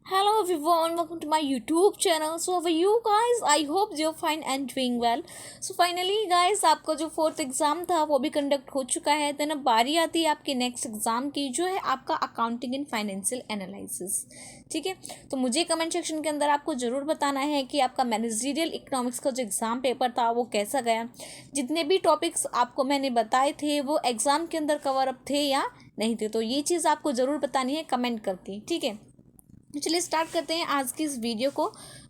Hello everyone, welcome to my YouTube channel. So how are you guys? I hope you're fine and doing well. So finally guys, आपका जो fourth exam था वो भी conduct हो चुका है. Then अब बारी आती है आपके नेक्स्ट एग्ज़ाम की, जो है आपका अकाउंटिंग एंड फाइनेंशियल एनालिसिस. ठीक है, तो मुझे कमेंट सेक्शन के अंदर आपको ज़रूर बताना है कि आपका मैनेजरियल इकोनॉमिक्स का जो एग्ज़ाम पेपर था वो कैसा गया. जितने भी टॉपिक्स आपको मैंने बताए थे वो एग्ज़ाम के अंदर कवर अप थे या नहीं थे, तो ये चीज़ आपको ज़रूर बतानी है कमेंट करके. ठीक है, तो चलिए स्टार्ट करते हैं आज की इस वीडियो को.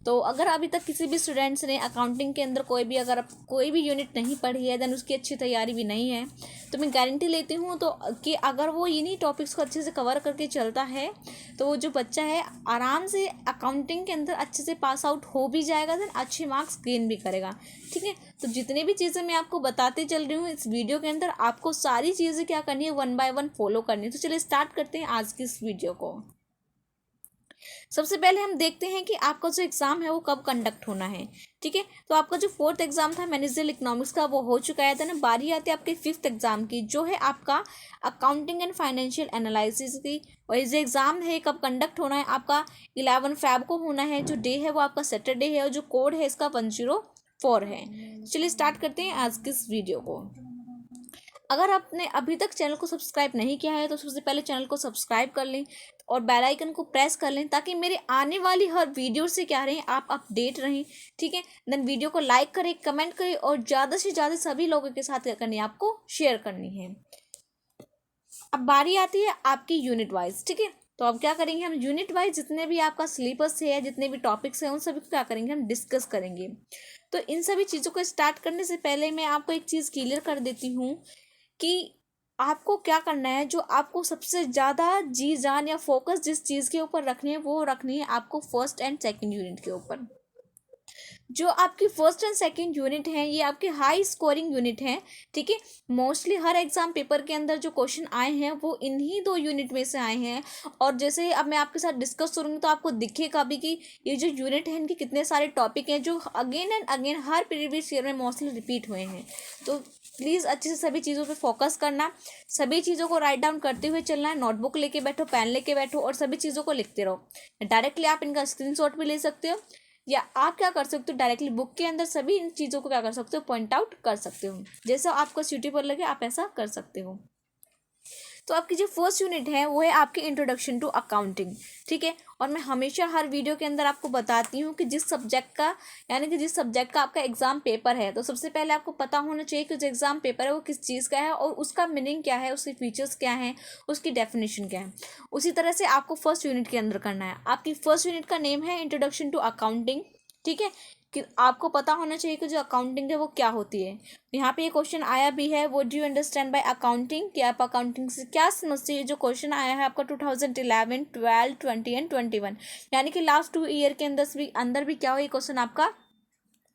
तो अगर अभी तक किसी भी स्टूडेंट्स ने अकाउंटिंग के अंदर कोई भी यूनिट नहीं पढ़ी है, देन उसकी अच्छी तैयारी भी नहीं है, तो मैं गारंटी लेती हूँ तो कि अगर वो इन्हीं टॉपिक्स को अच्छे से कवर करके चलता है तो वो जो बच्चा है आराम से अकाउंटिंग के अंदर अच्छे से पास आउट हो भी जाएगा, देन अच्छे मार्क्स गेन भी करेगा. ठीक है, तो जितनी भी चीज़ें मैं आपको बताते चल रही हूँ इस वीडियो के अंदर, आपको सारी चीज़ें क्या करनी है, 1 बाय 1 फॉलो करनी है. तो चलिए स्टार्ट करते हैं आज की इस वीडियो को. सबसे पहले हम देखते हैं कि आपका जो एग्ज़ाम है वो कब कंडक्ट होना है. ठीक है, तो आपका जो फोर्थ एग्ज़ाम था मैनेजरियल इकोनॉमिक्स का वो हो चुका है. देन बारी आती है आपके फिफ्थ एग्ज़ाम की, जो है आपका अकाउंटिंग एंड फाइनेंशियल एनालिसिस की. और ये जो एग्ज़ाम है कब कंडक्ट होना है, आपका 11 फ़रवरी को होना है. जो डे है वो आपका सैटरडे है और जो कोड है इसका 104 है. चलिए स्टार्ट करते हैं आज की इस वीडियो को. अगर आपने अभी तक चैनल को सब्सक्राइब नहीं किया है तो सबसे पहले चैनल को सब्सक्राइब कर लें और बेल आइकन को प्रेस कर लें, ताकि मेरे आने वाली हर वीडियो से क्या रहें, आप अपडेट रहें. ठीक है, देन वीडियो को लाइक करें, कमेंट करें और ज़्यादा से ज़्यादा सभी लोगों के साथ क्या करनी है, आपको शेयर करनी है. अब बारी आती है आपकी यूनिट वाइज. ठीक है, तो अब क्या करेंगे हम, यूनिट वाइज जितने भी आपका सिलेबस है, जितने भी टॉपिक्स हैं, उन सभी को क्या करेंगे, हम डिस्कस करेंगे. तो इन सभी चीज़ों को स्टार्ट करने से पहले मैं आपको एक चीज़ क्लियर कर देती हूँ कि आपको क्या करना है. जो आपको सबसे ज़्यादा जी जान या फोकस जिस चीज़ के ऊपर रखनी है वो रखनी है आपको फर्स्ट एंड सेकंड यूनिट के ऊपर. जो आपकी फर्स्ट एंड सेकंड यूनिट है ये आपके हाई स्कोरिंग यूनिट हैं. ठीक है, मोस्टली हर एग्जाम पेपर के अंदर जो क्वेश्चन आए हैं वो इन्हीं दो यूनिट में से आए हैं. और जैसे अब मैं आपके साथ डिस्कस करूँगी तो आपको दिखेगा भी कि ये जो यूनिट है इनके कितने सारे टॉपिक हैं जो again and again her previous year में मोस्टली रिपीट हुए हैं. तो प्लीज़ अच्छे से सभी चीज़ों पे फोकस करना, सभी चीज़ों को राइट डाउन करते हुए चलना है. नोटबुक लेके बैठो, पेन लेके बैठो और सभी चीज़ों को लिखते रहो. डायरेक्टली आप इनका स्क्रीनशॉट भी ले सकते हो, या आप क्या कर सकते हो, डायरेक्टली बुक के अंदर सभी इन चीज़ों को क्या कर सकते हो, पॉइंट आउट कर सकते हो. जैसा आपको सूटेबल लगे आप ऐसा कर सकते हो. तो आपकी जो फर्स्ट यूनिट है वो है आपकी इंट्रोडक्शन टू अकाउंटिंग. ठीक है, और मैं हमेशा हर वीडियो के अंदर आपको बताती हूँ कि जिस सब्जेक्ट का आपका एग्जाम पेपर है, तो सबसे पहले आपको पता होना चाहिए कि जो एग्जाम पेपर है वो किस चीज़ का है और उसका मीनिंग क्या है, उसके फीचर्स क्या हैं, उसकी डेफिनेशन क्या है. उसी तरह से आपको फर्स्ट यूनिट के अंदर करना है. आपकी फर्स्ट यूनिट का नेम है इंट्रोडक्शन टू अकाउंटिंग. ठीक है, कि आपको पता होना चाहिए कि जो अकाउंटिंग है वो क्या होती है. यहाँ पे ये क्वेश्चन आया भी है, what do you understand by accounting, कि आप अकाउंटिंग से क्या समझते हैं. जो क्वेश्चन आया है आपका 2011, 12, 20 एंड 21, यानी कि लास्ट 2 ईयर के अंदर भी क्या हुआ, ये क्वेश्चन आपका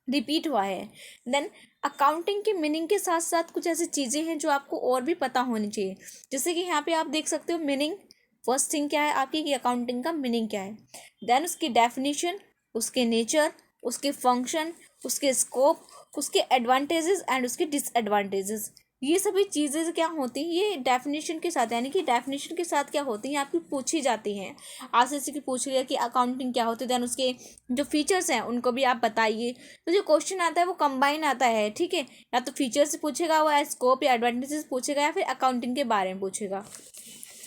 रिपीट हुआ है. देन अकाउंटिंग के मीनिंग के साथ साथ कुछ ऐसी चीज़ें हैं जो आपको और भी पता होनी चाहिए. जैसे कि यहाँ पे आप देख सकते हो मीनिंग, फर्स्ट थिंग क्या है आपकी कि अकाउंटिंग का मीनिंग क्या है. देन उसकी डेफिनेशन, उसके नेचर, उसके फंक्शन, उसके स्कोप, उसके एडवांटेजेस एंड उसके डिसएडवांटेजेस. ये सभी चीज़ें क्या होती हैं, ये डेफिनेशन के साथ, यानी कि डेफिनेशन के साथ क्या होती हैं आपकी पूछी जाती हैं. आज जैसे कि पूछ लिया कि अकाउंटिंग क्या होती है, देन उसके जो फीचर्स हैं उनको भी आप बताइए. तो जो क्वेश्चन आता है वो कंबाइन आता है. ठीक है, या तो फीचर से पूछेगा, वो स्कोप या एडवांटेजेस पूछेगा, या फिर अकाउंटिंग के बारे में पूछेगा.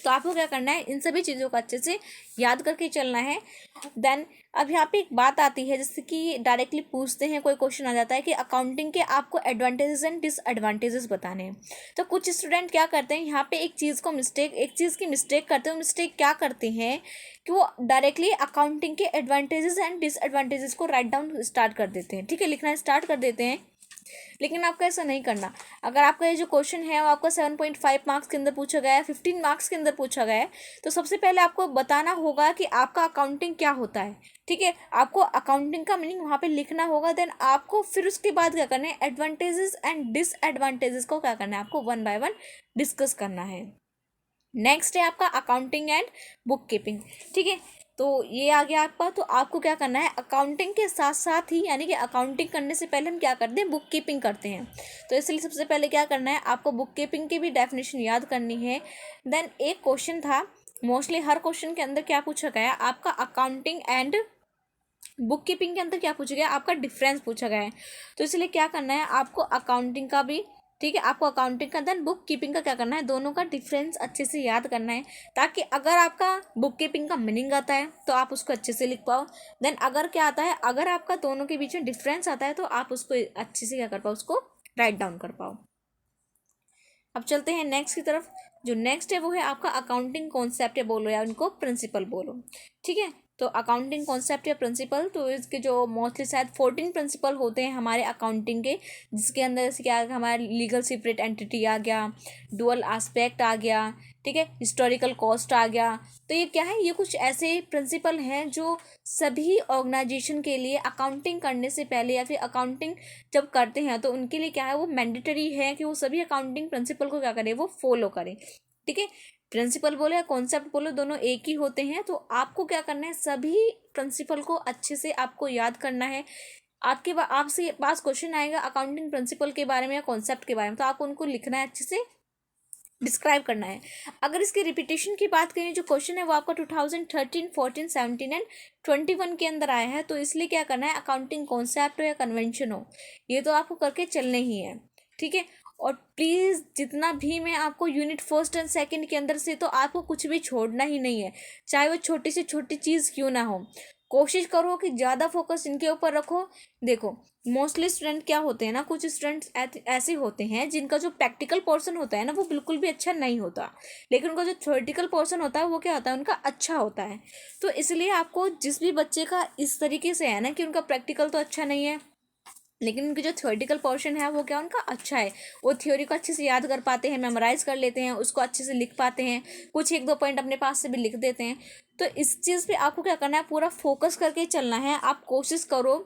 तो आपको क्या करना है, इन सभी चीज़ों को अच्छे से याद करके चलना है. देन अब यहाँ पे एक बात आती है, जैसे कि डायरेक्टली पूछते हैं, कोई क्वेश्चन आ जाता है कि अकाउंटिंग के आपको एडवांटेजेस एंड डिसएडवांटेजेस बताने हैं. तो कुछ स्टूडेंट क्या करते हैं, यहाँ पे एक चीज़ की मिस्टेक करते हैं. मिस्टेक क्या करते हैं कि वो डायरेक्टली अकाउंटिंग के एडवांटेजेस एंड डिसएडवांटेजेस को राइट डाउन स्टार्ट कर देते हैं. ठीक है, लिखना स्टार्ट कर देते हैं, लेकिन आपको ऐसा नहीं करना. अगर आपका ये जो क्वेश्चन है वो आपका 7.5 मार्क्स के अंदर पूछा गया है, 15 मार्क्स के अंदर पूछा गया है, तो सबसे पहले आपको बताना होगा कि आपका अकाउंटिंग क्या होता है. ठीक है, आपको अकाउंटिंग का मीनिंग वहाँ पे लिखना होगा. देन आपको फिर उसके बाद क्या करना है, एडवांटेजेस एंड डिसएडवांटेजेस को क्या करना है, आपको 1 बाय 1 डिस्कस करना है. नेक्स्ट है आपका अकाउंटिंग एंड बुक कीपिंग. ठीक है, तो ये आ गया आपका. तो आपको क्या करना है, अकाउंटिंग के साथ साथ ही, यानी कि अकाउंटिंग करने से पहले हम क्या करते हैं, बुक कीपिंग करते हैं. तो इसलिए सबसे पहले क्या करना है, आपको बुक कीपिंग की भी डेफिनेशन याद करनी है. देन एक क्वेश्चन था मोस्टली हर क्वेश्चन के अंदर क्या पूछा गया है, आपका अकाउंटिंग एंड बुक कीपिंग के अंदर क्या पूछा गया, आपका डिफरेंस पूछा गया है। तो इसलिए क्या करना है आपको, अकाउंटिंग का भी, ठीक है, आपको अकाउंटिंग का देन बुक कीपिंग का क्या करना है, दोनों का डिफरेंस अच्छे से याद करना है, ताकि अगर आपका बुक कीपिंग का मीनिंग आता है तो आप उसको अच्छे से लिख पाओ। देन अगर क्या आता है, अगर आपका दोनों के बीच में डिफरेंस आता है तो आप उसको अच्छे से क्या कर पाओ, उसको राइट डाउन कर पाओ। अब चलते हैं नेक्स्ट की तरफ। जो नेक्स्ट है वो है आपका अकाउंटिंग कॉन्सेप्ट, या बोलो या उनको प्रिंसिपल बोलो, ठीक है। तो अकाउंटिंग कॉन्सेप्ट या प्रिंसिपल, तो इसके जो मोस्टली शायद 14 प्रिंसिपल होते हैं हमारे अकाउंटिंग के, जिसके अंदर जैसे क्या हमारा लीगल सेपरेट एंटिटी आ गया, डुअल एस्पेक्ट आ गया, ठीक है, हिस्टोरिकल कॉस्ट आ गया। तो ये क्या है, ये कुछ ऐसे प्रिंसिपल हैं जो सभी ऑर्गेनाइजेशन के लिए अकाउंटिंग करने से पहले या फिर अकाउंटिंग जब करते हैं तो उनके लिए क्या है, वो मैंडेटरी है कि वो सभी अकाउंटिंग प्रिंसिपल को क्या करें, वो फॉलो करें, ठीक है। प्रिंसिपल बोलो या कॉन्सेप्ट बोलो, दोनों एक ही होते हैं। तो आपको क्या करना है, सभी प्रिंसिपल को अच्छे से आपको याद करना है। आपसे पास क्वेश्चन आएगा अकाउंटिंग प्रिंसिपल के बारे में या कॉन्सेप्ट के बारे में, तो आपको उनको लिखना है, अच्छे से डिस्क्राइब करना है। अगर इसके रिपीटेशन की बात करें, जो क्वेश्चन है वो आपका 2013, 14, 17 एंड 21 के अंदर आया है। तो इसलिए क्या करना है, अकाउंटिंग कॉन्सेप्ट हो या कन्वेंशन हो, ये तो आपको करके चलने ही है, ठीक है। और प्लीज़ जितना भी मैं आपको यूनिट फर्स्ट एंड सेकंड के अंदर से, तो आपको कुछ भी छोड़ना ही नहीं है, चाहे वो छोटी से छोटी चीज़ क्यों ना हो। कोशिश करो कि ज़्यादा फोकस इनके ऊपर रखो। देखो मोस्टली स्टूडेंट क्या होते हैं ना, कुछ स्टूडेंट्स ऐसे होते हैं जिनका जो प्रैक्टिकल पोर्शन होता है ना वो बिल्कुल भी अच्छा नहीं होता, लेकिन उनका जो थ्योरेटिकल पोर्शन होता है वो क्या होता है, उनका अच्छा होता है। तो इसलिए आपको जिस भी बच्चे का इस तरीके से है ना कि उनका प्रैक्टिकल तो अच्छा नहीं है, लेकिन उनकी जो थ्योरेटिकल पोर्शन है वो क्या उनका अच्छा है, वो थ्योरी को अच्छे से याद कर पाते हैं, मेमोराइज कर लेते हैं, उसको अच्छे से लिख पाते हैं, कुछ एक दो पॉइंट अपने पास से भी लिख देते हैं। तो इस चीज़ पे आपको क्या करना है, पूरा फोकस करके चलना है। आप कोशिश करो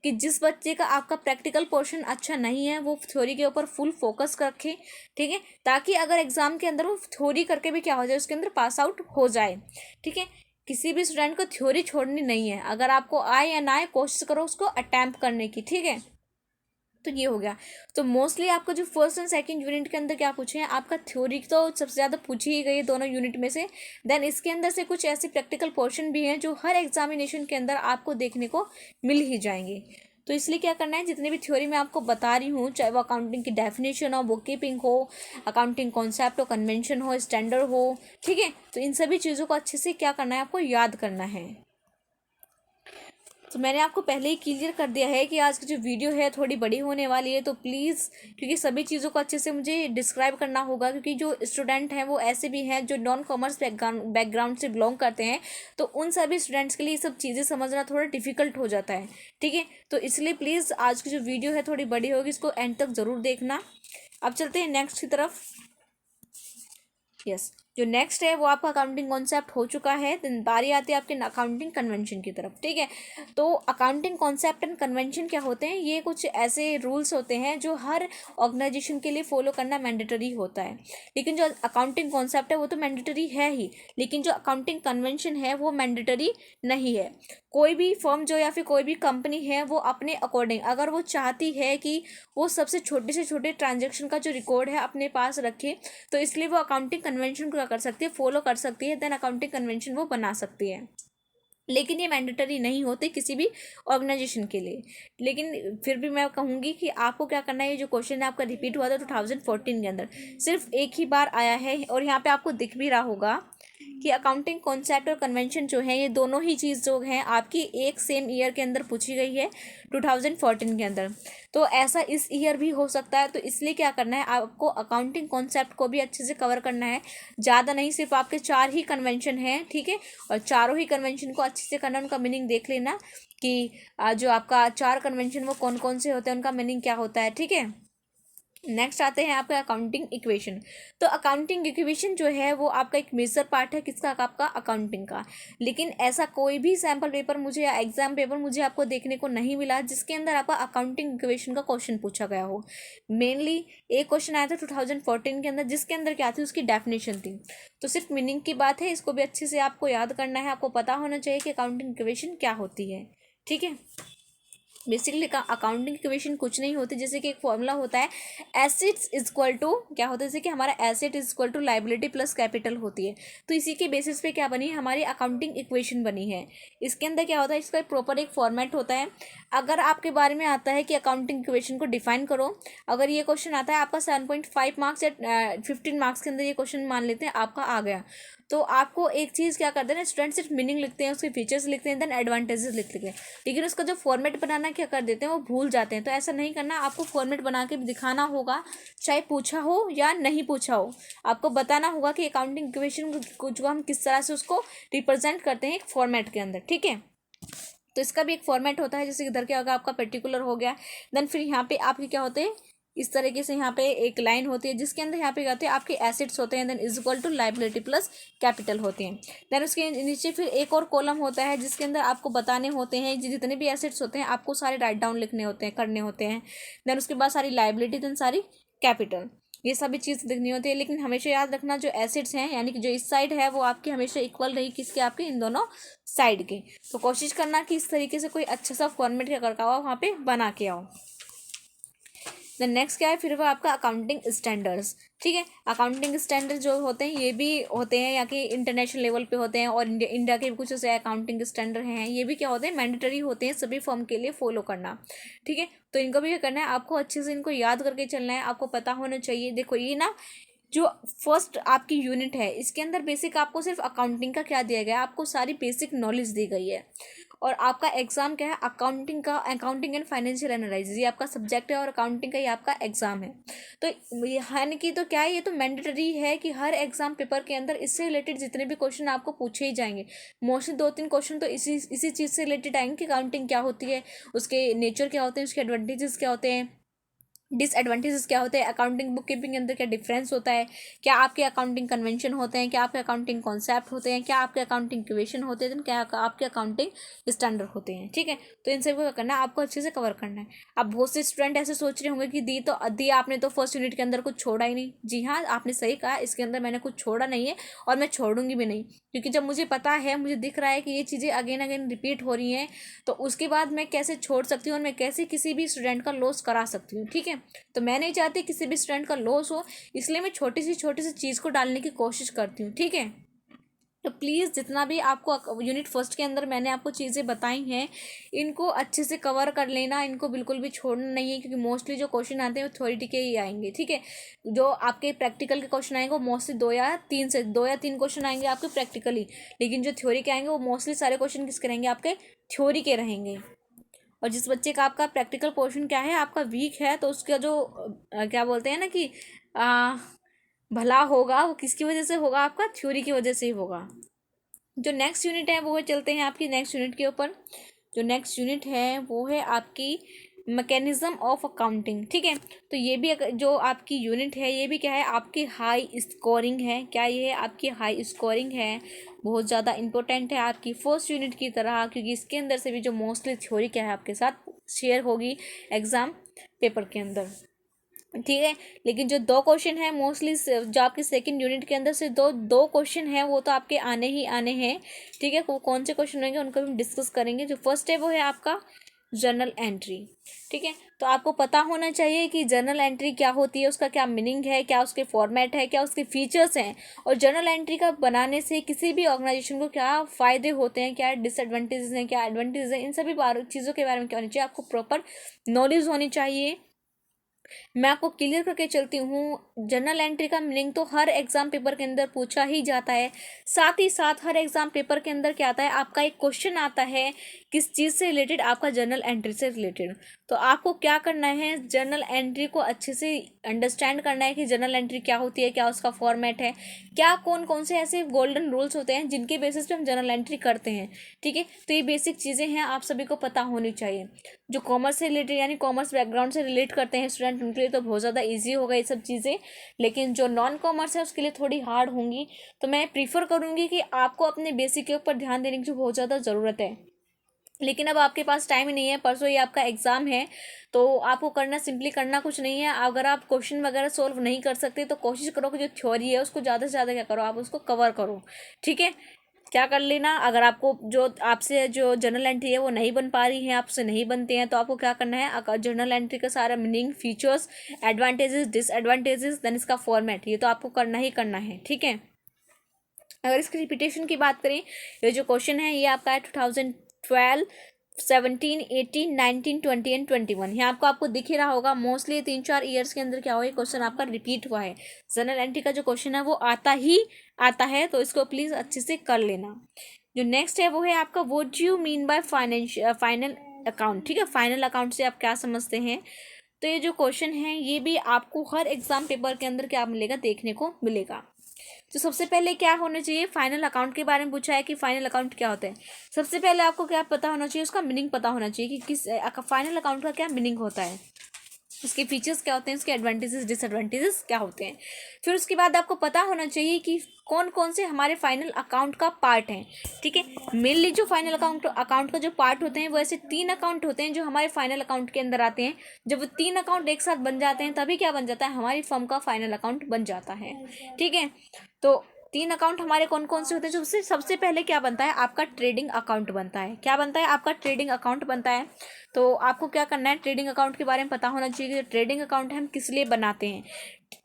कि जिस बच्चे का आपका प्रैक्टिकल पोर्शन अच्छा नहीं है वो थ्योरी के ऊपर फुल फोकस रखे, ठीक है, ताकि अगर एग्जाम के अंदर वो थ्योरी करके भी क्या हो जाए, उसके अंदर पास आउट हो जाए, ठीक है। किसी भी स्टूडेंट को थ्योरी छोड़नी नहीं है, अगर आपको आए या ना आए कोशिश करो उसको अटेम्प्ट करने की, ठीक है। तो ये हो गया। तो मोस्टली आपका जो फर्स्ट एंड सेकंड यूनिट के अंदर क्या पूछे हैं, आपका थ्योरी तो सबसे ज़्यादा पूछी ही गई है दोनों यूनिट में से। देन इसके अंदर से कुछ ऐसे प्रैक्टिकल पोर्शन भी हैं जो हर एग्जामिनेशन के अंदर आपको देखने को मिल ही जाएंगे। तो इसलिए क्या करना है, जितनी भी थ्योरी मैं आपको बता रही हूँ, चाहे वो अकाउंटिंग की डेफिनेशन हो, बुक कीपिंग हो, अकाउंटिंग कॉन्सेप्ट हो, कन्वेंशन हो, स्टैंडर्ड हो, ठीक है, तो इन सभी चीज़ों को अच्छे से क्या करना है, आपको याद करना है। तो मैंने आपको पहले ही क्लियर कर दिया है कि आज की जो वीडियो है थोड़ी बड़ी होने वाली है, तो प्लीज़, क्योंकि सभी चीज़ों को अच्छे से मुझे डिस्क्राइब करना होगा, क्योंकि जो स्टूडेंट हैं वो ऐसे भी हैं जो नॉन कॉमर्स बैकग्राउंड से बिलोंग करते हैं, तो उन सभी स्टूडेंट्स के लिए सब चीज़ें समझना थोड़ा डिफिकल्ट हो जाता है, ठीक है। तो इसलिए प्लीज़ आज की जो वीडियो है थोड़ी बड़ी होगी, इसको एंड तक ज़रूर देखना। अब चलते हैं नेक्स्ट की तरफ। यस, जो नेक्स्ट है वो आपका अकाउंटिंग कॉन्सेप्ट हो चुका है, देन बारी आती है आपके अकाउंटिंग कन्वेंशन की तरफ, ठीक है। तो अकाउंटिंग कॉन्सेप्ट एंड कन्वेंशन क्या होते हैं, ये कुछ ऐसे रूल्स होते हैं जो हर ऑर्गेनाइजेशन के लिए फॉलो करना मैंडेटरी होता है। लेकिन जो अकाउंटिंग कॉन्सेप्ट है वो तो मैंडेटरी है ही, लेकिन जो अकाउंटिंग कन्वेंशन है वो मैंडेटरी नहीं है। कोई भी फर्म जो या फिर कोई भी कंपनी है वो अपने अकॉर्डिंग, अगर वो चाहती है कि वो सबसे छोटे से छोटे ट्रांजेक्शन का जो रिकॉर्ड है अपने पास रखे, तो इसलिए वो अकाउंटिंग कन्वेंशन को क्या कर सकती है, फॉलो कर सकती है, देन अकाउंटिंग कन्वेंशन वो बना सकती है। लेकिन ये मैंडेटरी नहीं होते किसी भी ऑर्गेनाइजेशन के लिए। लेकिन फिर भी मैं कहूँगी कि आपको क्या करना है, ये जो क्वेश्चन है आपका रिपीट हुआ था 2014 के अंदर, सिर्फ एक ही बार आया है, और यहाँ पे आपको दिख भी रहा होगा कि अकाउंटिंग कॉन्सेप्ट और कन्वेंशन जो है ये दोनों ही चीज़ जो हैं आपकी एक सेम ईयर के अंदर पूछी गई है 2014 के अंदर। तो ऐसा इस ईयर भी हो सकता है, तो इसलिए क्या करना है, आपको अकाउंटिंग कॉन्सेप्ट को भी अच्छे से कवर करना है। ज़्यादा नहीं, सिर्फ आपके 4 ही कन्वेंशन हैं, ठीक है, और चारों ही कन्वेंशन को अच्छे से करना, उनका मीनिंग देख लेना कि जो आपका 4 कन्वेंशन वो कौन कौन से होते हैं, उनका मीनिंग क्या होता है, ठीक है। नेक्स्ट आते हैं आपका अकाउंटिंग इक्वेशन। तो अकाउंटिंग इक्वेशन जो है वो आपका एक मेजर पार्ट है, किसका, आपका अकाउंटिंग का। लेकिन ऐसा कोई भी सैम्पल पेपर मुझे या एग्जाम पेपर मुझे आपको देखने को नहीं मिला जिसके अंदर आपका अकाउंटिंग इक्वेशन का क्वेश्चन पूछा गया हो। मेनली एक क्वेश्चन आया था 2014 के अंदर, जिसके अंदर क्या थी, उसकी डेफिनेशन थी। तो सिर्फ मीनिंग की बात है, इसको भी अच्छे से आपको याद करना है, आपको पता होना चाहिए कि अकाउंटिंग इक्वेशन क्या होती है, ठीक है। बेसिकली अकाउंटिंग इक्वेशन कुछ नहीं होती, जैसे कि एक फॉर्मूला होता है एसेट्स इज इक्वल टू क्या होता है, जैसे कि हमारा asset is equal to liability plus capital होती है। तो इसी के बेसिस पे क्या बनी है हमारी अकाउंटिंग इक्वेशन बनी है। इसके अंदर क्या होता है, इसका प्रॉपर एक फॉर्मेट होता है। अगर आपके बारे में आता है कि अकाउंटिंग इक्वेशन को डिफाइन करो, अगर ये क्वेश्चन आता है आपका 7.5 मार्क्स या 15 मार्क्स के अंदर ये क्वेश्चन मान लेते हैं आपका आ गया, तो आपको एक चीज़ क्या करते हैं ना, स्टूडेंट सिर्फ मीनिंग लिखते हैं, उसके फीचर्स लिखते हैं, देन एडवांटेजेस लिखते हैं, लेकिन उसका जो फॉर्मेट बनाना क्या कर देते हैं वो भूल जाते हैं। तो ऐसा नहीं करना, आपको फॉर्मेट बना के दिखाना होगा, चाहे पूछा हो या नहीं पूछा हो, आपको बताना होगा कि अकाउंटिंग इक्वेशन को जो हम किस तरह से उसको रिप्रेजेंट करते हैं एक फॉर्मेट के अंदर, ठीक है। तो इसका भी एक फॉर्मेट होता है, जैसे इधर क्या होगा आपका पर्टिकुलर हो गया, देन फिर यहाँ पे आपके क्या होते हैं इस तरीके से यहाँ पे एक लाइन होती है जिसके अंदर यहाँ पे क्या होते हैं आपके एसेट्स होते हैं, then is equal to liability plus capital होते हैं। देन उसके नीचे फिर एक और कॉलम होता है जिसके अंदर आपको बताने होते हैं जितने भी एसेट्स होते हैं आपको सारे राइट डाउन लिखने होते हैं, करने होते हैं। देन उसके बाद सारी लाइबिलिटी, देन सारी कैपिटल, ये सभी चीज़ लिखनी होती है। लेकिन हमेशा याद रखना जो एसेट्स हैं यानी कि जो इस साइड है वो आपकी हमेशा इक्वल रही किसके, आपके इन दोनों साइड के। तो कोशिश करना कि इस तरीके से कोई अच्छा सा फॉर्मेट क्या करके आओ, वहाँ पे बना के आओ। देन नेक्स्ट क्या है फिर वो आपका अकाउंटिंग स्टैंडर्ड्स, ठीक है। अकाउंटिंग स्टैंडर्ड जो होते हैं ये भी होते हैं या कि इंटरनेशनल लेवल पे होते हैं, और इंडिया के भी कुछ ऐसे अकाउंटिंग स्टैंडर्ड हैं, ये भी क्या होते हैं मैंडेटरी होते हैं सभी फर्म के लिए फॉलो करना, ठीक है। तो इनको भी क्या करना है, आपको अच्छे से इनको याद करके चलना है, आपको पता होना चाहिए। देखो ये ना जो फर्स्ट आपकी यूनिट है इसके अंदर बेसिक आपको सिर्फ अकाउंटिंग का क्या दिया गया है, आपको सारी बेसिक नॉलेज दी गई है। और आपका एग्जाम क्या है अकाउंटिंग का, अकाउंटिंग एंड फाइनेंशियल एनालिसिस, ये आपका सब्जेक्ट है और अकाउंटिंग का ये आपका एग्जाम है। तो यानी कि तो क्या है, ये तो मैंडेटरी है कि हर एग्जाम पेपर के अंदर इससे रिलेटेड जितने भी क्वेश्चन आपको पूछे ही जाएंगे, मोस्टली 2-3 क्वेश्चन तो इसी चीज़ से रिलेटेड आएंगे कि अकाउंटिंग क्या होती है, उसके नेचर क्या होते हैं, उसके एडवांटेजेस क्या होते हैं, डिसएडवांटेजेस क्या होते हैं, अकाउंटिंग बुक कीपिंग के अंदर क्या डिफरेंस होता है, क्या आपके अकाउंटिंग कन्वेंशन होते हैं, क्या आपके अकाउंटिंग कॉन्सेप्ट होते हैं, क्या आपके अकाउंटिंग इक्वेशन होते हैं, क्या आपके अकाउंटिंग स्टैंडर्ड होते हैं, ठीक है। तो इन सबको क्या करना है, आपको अच्छे से कवर करना है। अब बहुत से स्टूडेंट ऐसे सोच रहे होंगे कि दी आपने तो फर्स्ट यूनिट के अंदर कुछ छोड़ा ही नहीं। जी हाँ, आपने सही कहा, इसके अंदर मैंने कुछ छोड़ा नहीं है और मैं छोड़ूंगी भी नहीं, क्योंकि जब मुझे पता है, मुझे दिख रहा है कि ये चीज़ें अगेन अगेन रिपीट हो रही हैं, तो उसके बाद मैं कैसे छोड़ सकती हूँ और मैं कैसे किसी भी स्टूडेंट का लॉस करा सकती हूँ, ठीक है। तो मैं नहीं चाहती किसी भी स्टूडेंट का लॉस हो, इसलिए मैं छोटी सी चीज़ को डालने की कोशिश करती हूँ, ठीक है। तो प्लीज़ जितना भी आपको यूनिट फर्स्ट के अंदर मैंने आपको चीज़ें बताई हैं इनको अच्छे से कवर कर लेना, इनको बिल्कुल भी छोड़ना नहीं है, क्योंकि मोस्टली जो क्वेश्चन आते हैं वो थ्योरी के ही आएंगे, ठीक है। जो आपके प्रैक्टिकल के क्वेश्चन आएंगे वो मोस्टली 2 या 3 क्वेश्चन आएंगे आपके प्रैक्टिकली, लेकिन जो थ्योरी के आएंगे वो मोस्टली सारे क्वेश्चन किसके रहेंगे, आपके थ्योरी के रहेंगे। और जिस बच्चे का आपका प्रैक्टिकल पोर्शन क्या है आपका वीक है, तो उसका जो क्या बोलते हैं ना कि आ, भला होगा वो किसकी वजह से होगा, आपका थ्योरी की वजह से ही होगा। जो नेक्स्ट यूनिट है वो है, चलते हैं आपकी नेक्स्ट यूनिट के ऊपर। जो नेक्स्ट यूनिट है वो है आपकी मैकेनिज्म ऑफ अकाउंटिंग, ठीक है। तो ये भी जो आपकी यूनिट है ये भी क्या है, आपकी हाई स्कोरिंग है। क्या ये है, आपकी हाई स्कोरिंग है, बहुत ज़्यादा इंपॉर्टेंट है आपकी फर्स्ट यूनिट की तरह, क्योंकि इसके अंदर से भी जो मोस्टली थ्योरी क्या है आपके साथ शेयर होगी एग्ज़ाम पेपर के अंदर, ठीक है। लेकिन जो 2 क्वेश्चन है मोस्टली जो आपके सेकंड यूनिट के अंदर से दो क्वेश्चन है वो तो आपके आने ही आने हैं, ठीक है। वो कौन से क्वेश्चन होंगे उनको हम डिस्कस करेंगे। जो फर्स्ट है वो है आपका जर्नल एंट्री, ठीक है। तो आपको पता होना चाहिए कि जर्नल एंट्री क्या होती है, उसका क्या मीनिंग है, क्या उसके फॉर्मेट है, क्या उसके फीचर्स हैं, और जर्नल एंट्री का बनाने से किसी भी ऑर्गेनाइजेशन को क्या फ़ायदे होते हैं, क्या डिसएडवांटेजेस हैं, क्या एडवांटेजेस हैं, इन सभी चीज़ों के बारे में क्या होनी चाहिए, आपको प्रॉपर नॉलेज होनी चाहिए। मैं आपको क्लियर करके चलती हूँ, जर्नल एंट्री का मीनिंग तो हर एग्जाम पेपर के अंदर पूछा ही जाता है। साथ ही साथ हर एग्जाम पेपर के अंदर क्या आता है, आपका एक क्वेश्चन आता है किस चीज़ से रिलेटेड, आपका जर्नल एंट्री से रिलेटेड। तो आपको क्या करना है, जर्नल एंट्री को अच्छे से अंडरस्टैंड करना है कि जर्नल एंट्री क्या होती है, क्या उसका फॉर्मेट है, क्या कौन कौन से ऐसे गोल्डन रूल्स होते हैं जिनके बेसिस पे हम जर्नल एंट्री करते हैं, ठीक है। तो ये बेसिक चीज़ें हैं, आप सभी को पता होनी चाहिए। जो कॉमर्स से रिलेटेड यानी कॉमर्स बैकग्राउंड से रिलेट करते हैं स्टूडेंट, उनके लिए तो बहुत ज़्यादा ईजी होगा ये सब चीज़ें, लेकिन जो नॉन कॉमर्स है उसके लिए थोड़ी हार्ड होंगी। तो मैं प्रीफर करूँगी कि आपको अपने बेसिक के ऊपर ध्यान देने की जो बहुत ज़्यादा ज़रूरत है। लेकिन अब आपके पास टाइम ही नहीं है, परसों ही आपका एग्ज़ाम है, तो आपको करना सिंपली करना कुछ नहीं है। अगर आप क्वेश्चन वगैरह सोल्व नहीं कर सकते तो कोशिश करो कि जो थ्योरी है उसको ज़्यादा से ज़्यादा क्या करो, आप उसको कवर करो, ठीक है। क्या कर लेना, अगर आपको जो आपसे जो जर्नल एंट्री है वो नहीं बन पा रही है, आपसे नहीं बनते हैं, तो आपको क्या करना है, जर्नल एंट्री का सारा meaning, features, advantages, disadvantages, then इसका फॉर्मेट, ये तो आपको करना ही करना है, ठीक है। अगर इसकी रिपीटेशन की बात करें, ये जो क्वेश्चन है ये आपका है 2012, 17, 18, 19, 20 एंड 21। यहाँ आपको दिख ही रहा होगा, मोस्टली 3-4 ईयर्स के अंदर क्या हुआ है, क्वेश्चन आपका रिपीट हुआ है। जनरल एंट्री का जो क्वेश्चन है वो आता है, तो इसको प्लीज़ अच्छे से कर लेना। जो नेक्स्ट है वो है आपका what you mean by final account, ठीक है। फाइनल अकाउंट से आप क्या समझते हैं। तो ये जो क्वेश्चन है ये भी आपको हर एग्जाम पेपर के अंदर क्या मिलेगा, देखने को मिलेगा। तो सबसे पहले क्या होना चाहिए, फाइनल अकाउंट के बारे में पूछा है कि फाइनल अकाउंट क्या होता है। सबसे पहले आपको क्या पता होना चाहिए, उसका मीनिंग पता होना चाहिए कि किस फाइनल अकाउंट का क्या मीनिंग होता है, उसके फीचर्स क्या होते हैं, उसके एडवांटेजेस डिसएडवांटेजेस क्या होते हैं। फिर उसके बाद आपको पता होना चाहिए कि कौन कौन से हमारे फाइनल अकाउंट का पार्ट हैं, ठीक है। मेनली जो फाइनल अकाउंट का जो पार्ट होते हैं वो ऐसे 3 अकाउंट होते हैं जो हमारे फाइनल अकाउंट के अंदर आते हैं। जब वो 3 अकाउंट एक साथ बन जाते हैं तभी क्या बन जाता है, हमारी फर्म का फाइनल अकाउंट बन जाता है, ठीक है। तो 3 अकाउंट हमारे कौन कौन से होते हैं, जो सबसे पहले क्या बनता है, आपका ट्रेडिंग अकाउंट बनता है। क्या बनता है, आपका ट्रेडिंग अकाउंट बनता है। तो आपको क्या करना है, ट्रेडिंग अकाउंट के बारे में पता होना चाहिए कि ट्रेडिंग अकाउंट हम किस लिए बनाते हैं,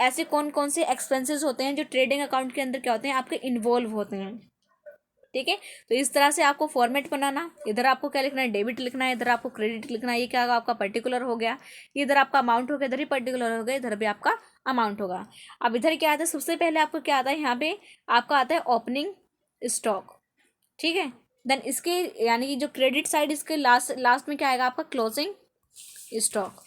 ऐसे कौन कौन से एक्सपेंसेस होते हैं जो ट्रेडिंग अकाउंट के अंदर क्या होते हैं, आपके इन्वॉल्व होते हैं, ठीक है। तो इस तरह से आपको फॉर्मेट बनाना, इधर आपको क्या लिखना है, डेबिट लिखना है, इधर आपको क्रेडिट लिखना है। ये क्या होगा, आपका पर्टिकुलर हो गया, इधर आपका अमाउंट हो गया, इधर ही पर्टिकुलर हो गया, इधर भी आपका अमाउंट होगा। अब इधर क्या आता है, सबसे पहले आपको क्या आता है, यहाँ पे आपका आता है ओपनिंग स्टॉक, ठीक है। देन इसके यानी कि जो क्रेडिट साइड, इसके लास्ट में क्या आएगा, आपका क्लोजिंग स्टॉक,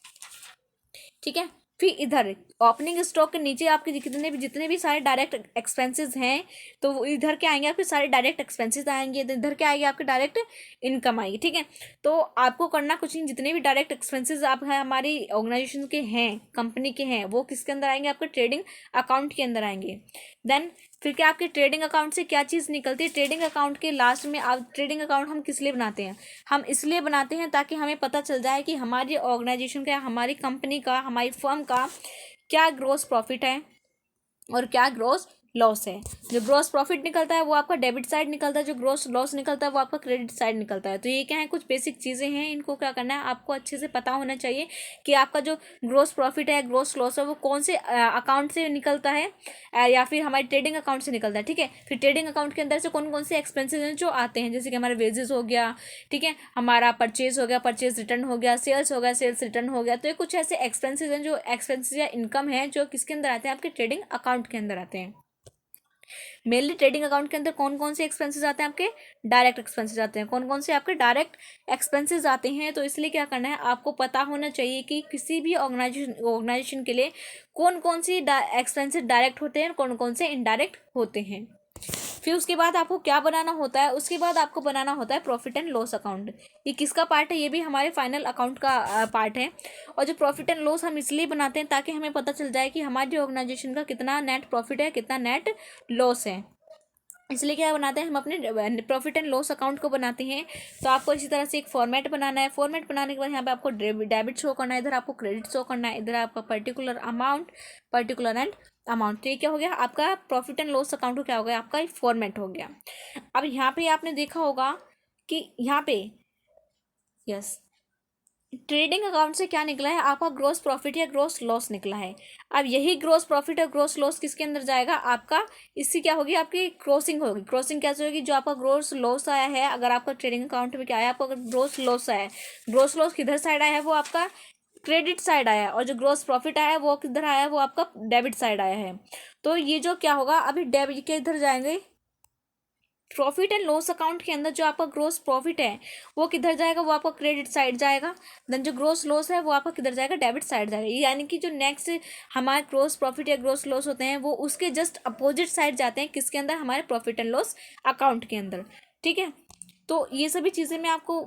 ठीक है। फिर इधर ओपनिंग स्टॉक के नीचे आपके जितने भी सारे डायरेक्ट एक्सपेंसेस हैं, तो वो इधर क्या आएंगे, आपके सारे डायरेक्ट एक्सपेंसेस आएंगे, इधर क्या आएगी, आपके डायरेक्ट इनकम आएगी, ठीक है। तो आपको करना कुछ नहीं, जितने भी डायरेक्ट एक्सपेंसेस आप है हमारी ऑर्गेनाइजेशन के हैं, कंपनी के हैं, वो किसके अंदर आएंगे, आपके ट्रेडिंग अकाउंट के अंदर आएंगे। देन फिर क्या आपके ट्रेडिंग अकाउंट से क्या चीज़ निकलती है, ट्रेडिंग अकाउंट के लास्ट में आप ट्रेडिंग अकाउंट हम किस लिए बनाते हैं, हम इसलिए बनाते हैं ताकि हमें पता चल जाए कि हमारी ऑर्गेनाइजेशन का, हमारी कंपनी का, हमारी फर्म का क्या ग्रॉस प्रॉफिट है और क्या ग्रॉस लॉस है। जो ग्रॉस प्रॉफिट निकलता है वो आपका डेबिट साइड निकलता है, जो ग्रॉस लॉस निकलता है वो आपका क्रेडिट साइड निकलता है। तो ये क्या है, कुछ बेसिक चीज़ें हैं, इनको क्या करना है, आपको अच्छे से पता होना चाहिए कि आपका जो ग्रॉस प्रॉफिट है, ग्रॉस लॉस है, वो कौन से अकाउंट से निकलता है, या फिर हमारे ट्रेडिंग अकाउंट से निकलता है, ठीक है। फिर ट्रेडिंग अकाउंट के अंदर से कौन कौन से एक्सपेंसेस हैं जो आते हैं, जैसे कि हमारे वेजेस हो गया, ठीक है, हमारा परचेज हो गया, परचेज रिटर्न हो गया, सेल्स हो गया, सेल्स रिटर्न हो गया। तो ये कुछ ऐसे एक्सपेंसेस हैं जो एक्सपेंसेस या इनकम है जो किसके अंदर आते हैं, आपके ट्रेडिंग अकाउंट के अंदर आते हैं। मेनली ट्रेडिंग अकाउंट के अंदर कौन कौन से एक्सपेंसेस आते हैं, आपके डायरेक्ट एक्सपेंसेस आते हैं, कौन कौन से आपके डायरेक्ट एक्सपेंसेस आते हैं। तो इसलिए क्या करना है, आपको पता होना चाहिए कि किसी भी ऑर्गेनाइजेशन के लिए कौन कौन सी एक्सपेंसेस डायरेक्ट होते हैं, कौन कौन से इनडायरेक्ट होते हैं। फिर उसके बाद आपको क्या बनाना होता है, उसके बाद आपको बनाना होता है प्रॉफिट एंड लॉस अकाउंट। ये किसका पार्ट है, ये भी हमारे फाइनल अकाउंट का पार्ट है। और जो प्रॉफिट एंड लॉस हम इसलिए बनाते हैं ताकि हमें पता चल जाए कि हमारी ऑर्गेनाइजेशन का कितना नेट प्रॉफिट है, कितना नेट लॉस है। इसलिए क्या बनाते हैं, हम अपने प्रॉफिट एंड लॉस अकाउंट को बनाते हैं। तो आपको इसी तरह से एक फॉर्मेट बनाना है। फॉर्मेट बनाने के बाद यहाँ पे आपको डेबिट शो करना है, इधर आपको क्रेडिट शो करना है, इधर आपका पर्टिकुलर एंड अमाउंट। तो ये क्या हो गया, आपका प्रॉफिट एंड लॉस अकाउंट को क्या हो गया, आपका फॉर्मेट हो गया। अब यहाँ पे आपने देखा होगा कि यहाँ पे यस, ट्रेडिंग अकाउंट से क्या निकला है, आपका ग्रोस प्रॉफिट या ग्रोस लॉस निकला है। अब यही ग्रोस प्रॉफिट और ग्रोस लॉस किसके अंदर जाएगा, आपका इससे क्या होगी, आपकी क्रॉसिंग होगी। क्रॉसिंग कैसे होगी, जो आपका ग्रोस लॉस आया है, अगर आपका ट्रेडिंग अकाउंट में क्या आया, आपका ग्रोस लॉस आया है, ग्रोस लॉस किधर साइड आया है, वो आपका क्रेडिट साइड आया है। और जो ग्रोस प्रॉफिट आया है वो किधर आया है, वो आपका डेबिट साइड आया है। तो ये जो क्या होगा, अभी डेबिट के इधर जाएंगे, प्रॉफिट एंड लॉस अकाउंट के अंदर जो आपका ग्रोस प्रॉफिट है वो किधर जाएगा, वो आपका क्रेडिट साइड जाएगा। देन जो ग्रोस लॉस है वो आपका किधर जाएगा, डेबिट साइड जाएगा। यानी कि जो नेक्स्ट हमारे ग्रोस प्रॉफिट या ग्रोस लॉस होते हैं वो उसके जस्ट अपोजिट साइड जाते हैं, किसके अंदर, हमारे प्रॉफिट एंड लॉस अकाउंट के अंदर, ठीक है। तो ये सभी चीज़ें मैं आपको